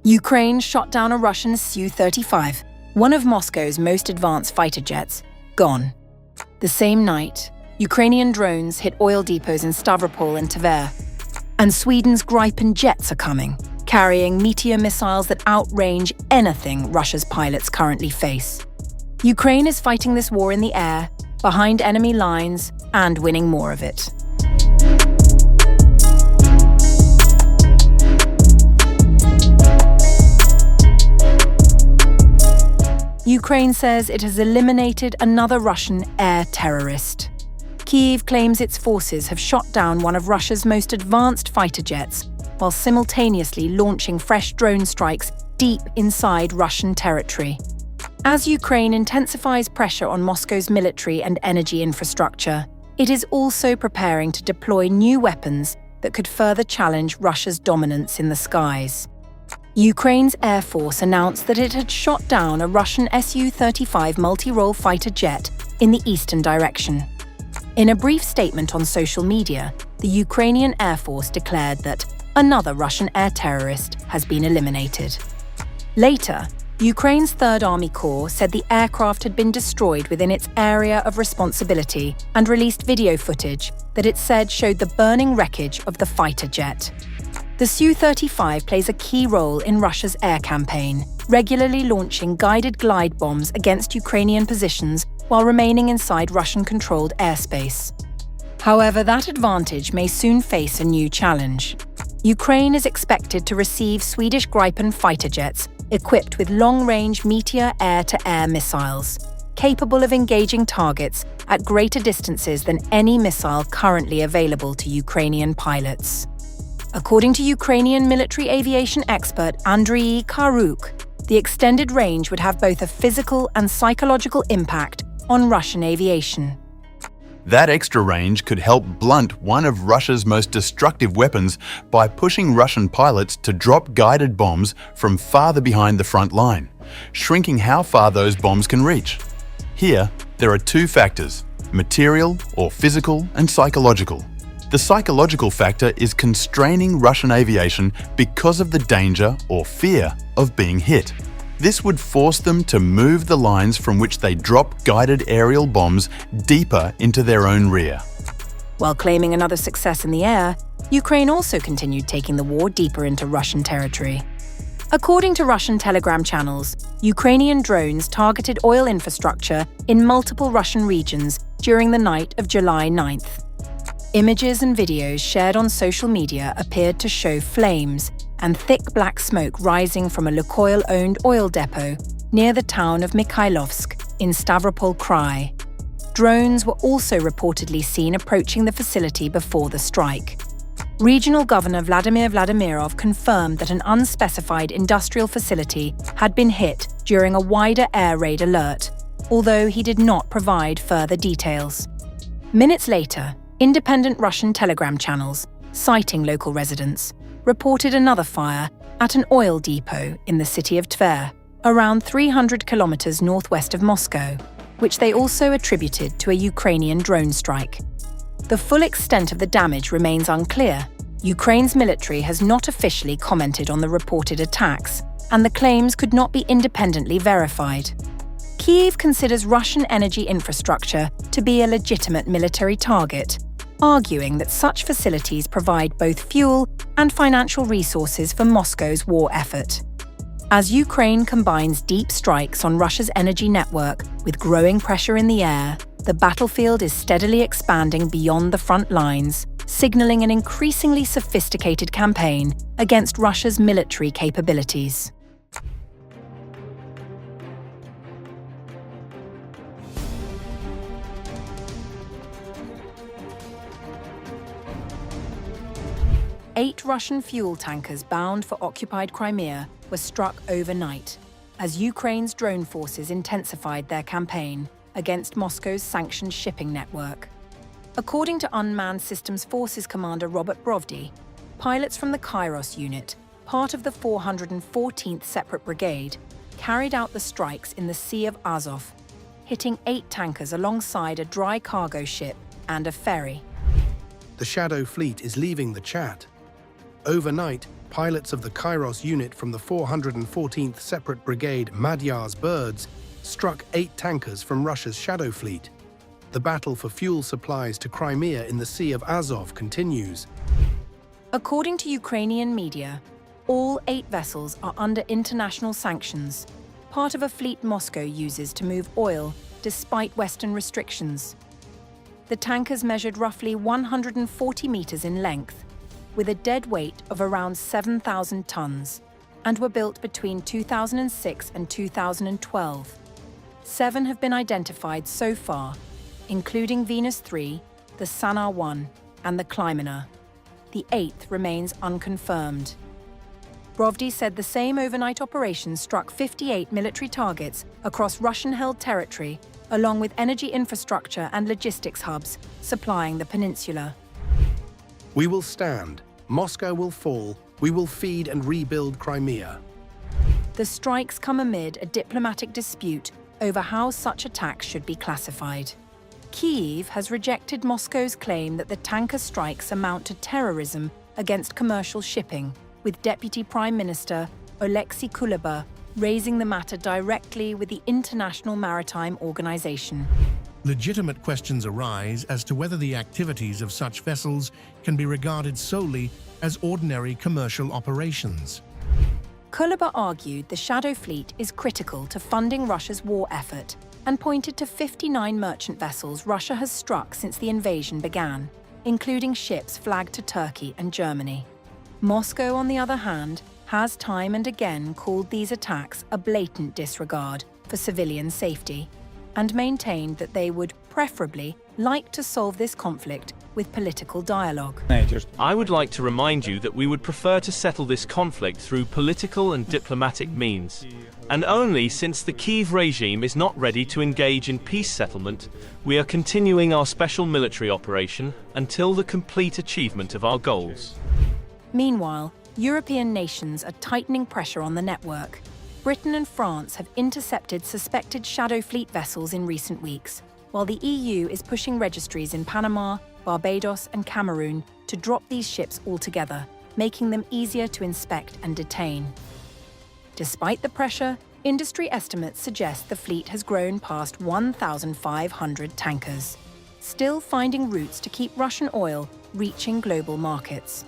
Ukraine shot down a Russian Su-35, one of Moscow's most advanced fighter jets, gone. The same night, Ukrainian drones hit oil depots in Stavropol and Tver. And Sweden's Gripen jets are coming, carrying Meteor missiles that outrange anything Russia's pilots currently face. Ukraine is fighting this war in the air, behind enemy lines, and winning more of it. Ukraine says it has eliminated another Russian air terrorist. Kyiv claims its forces have shot down one of Russia's most advanced fighter jets, while simultaneously launching fresh drone strikes deep inside Russian territory. As Ukraine intensifies pressure on Moscow's military and energy infrastructure, it is also preparing to deploy new weapons that could further challenge Russia's dominance in the skies. Ukraine's Air Force announced that it had shot down a Russian Su-35 multi-role fighter jet in the eastern direction. In a brief statement on social media, the Ukrainian Air Force declared that another Russian air terrorist has been eliminated. Later, Ukraine's 3rd Army Corps said the aircraft had been destroyed within its area of responsibility and released video footage that it said showed the burning wreckage of the fighter jet. The Su-35 plays a key role in Russia's air campaign, regularly launching guided glide bombs against Ukrainian positions while remaining inside Russian-controlled airspace. However, that advantage may soon face a new challenge. Ukraine is expected to receive Swedish Gripen fighter jets equipped with long-range Meteor air-to-air missiles, capable of engaging targets at greater distances than any missile currently available to Ukrainian pilots. According to Ukrainian military aviation expert Andriy Karuk, the extended range would have both a physical and psychological impact on Russian aviation. That extra range could help blunt one of Russia's most destructive weapons by pushing Russian pilots to drop guided bombs from farther behind the front line, shrinking how far those bombs can reach. Here, there are two factors: material or physical, and psychological. The psychological factor is constraining Russian aviation because of the danger or fear of being hit. This would force them to move the lines from which they drop guided aerial bombs deeper into their own rear. While claiming another success in the air, Ukraine also continued taking the war deeper into Russian territory. According to Russian Telegram channels, Ukrainian drones targeted oil infrastructure in multiple Russian regions during the night of July 9th. Images and videos shared on social media appeared to show flames and thick black smoke rising from a Lukoil-owned oil depot near the town of Mikhailovsk in Stavropol Krai. Drones were also reportedly seen approaching the facility before the strike. Regional Governor Vladimir Vladimirov confirmed that an unspecified industrial facility had been hit during a wider air raid alert, although he did not provide further details. Minutes later, independent Russian Telegram channels, citing local residents, reported another fire at an oil depot in the city of Tver, around 300 kilometers northwest of Moscow, which they also attributed to a Ukrainian drone strike. The full extent of the damage remains unclear. Ukraine's military has not officially commented on the reported attacks, and the claims could not be independently verified. Kyiv considers Russian energy infrastructure to be a legitimate military target, arguing that such facilities provide both fuel and financial resources for Moscow's war effort. As Ukraine combines deep strikes on Russia's energy network with growing pressure in the air, the battlefield is steadily expanding beyond the front lines, signaling an increasingly sophisticated campaign against Russia's military capabilities. Eight Russian fuel tankers bound for occupied Crimea were struck overnight, as Ukraine's drone forces intensified their campaign against Moscow's sanctioned shipping network. According to Unmanned Systems Forces Commander Robert Brovdy, pilots from the Kairos unit, part of the 414th Separate Brigade, carried out the strikes in the Sea of Azov, hitting 8 tankers alongside a dry cargo ship and a ferry. The Shadow Fleet is leaving the chat. Overnight, pilots of the Kairos unit from the 414th Separate Brigade Magyar's Birds struck 8 tankers from Russia's Shadow Fleet. The battle for fuel supplies to Crimea in the Sea of Azov continues. According to Ukrainian media, all 8 vessels are under international sanctions, part of a fleet Moscow uses to move oil despite Western restrictions. The tankers measured roughly 140 meters in length, with a dead weight of around 7,000 tons, and were built between 2006 and 2012. 7 have been identified so far, including Venus 3, the Sanar 1, and the Kliminer. The 8th remains unconfirmed. Brovdi said the same overnight operation struck 58 military targets across Russian-held territory, along with energy infrastructure and logistics hubs supplying the peninsula. We will stand. Moscow will fall. We will feed and rebuild Crimea. The strikes come amid a diplomatic dispute over how such attacks should be classified. Kyiv has rejected Moscow's claim that the tanker strikes amount to terrorism against commercial shipping, with Deputy Prime Minister Oleksiy Kuleba raising the matter directly with the International Maritime Organization. Legitimate questions arise as to whether the activities of such vessels can be regarded solely as ordinary commercial operations. Kuleba argued the Shadow Fleet is critical to funding Russia's war effort and pointed to 59 merchant vessels Russia has struck since the invasion began, including ships flagged to Turkey and Germany. Moscow, on the other hand, has time and again called these attacks a blatant disregard for civilian safety, and maintained that they would preferably like to solve this conflict with political dialogue. I would like to remind you that we would prefer to settle this conflict through political and diplomatic means. And only since the Kyiv regime is not ready to engage in peace settlement, we are continuing our special military operation until the complete achievement of our goals. Meanwhile, European nations are tightening pressure on the network. Britain and France have intercepted suspected Shadow Fleet vessels in recent weeks, while the EU is pushing registries in Panama, Barbados and Cameroon to drop these ships altogether, making them easier to inspect and detain. Despite the pressure, industry estimates suggest the fleet has grown past 1,500 tankers, still finding routes to keep Russian oil reaching global markets.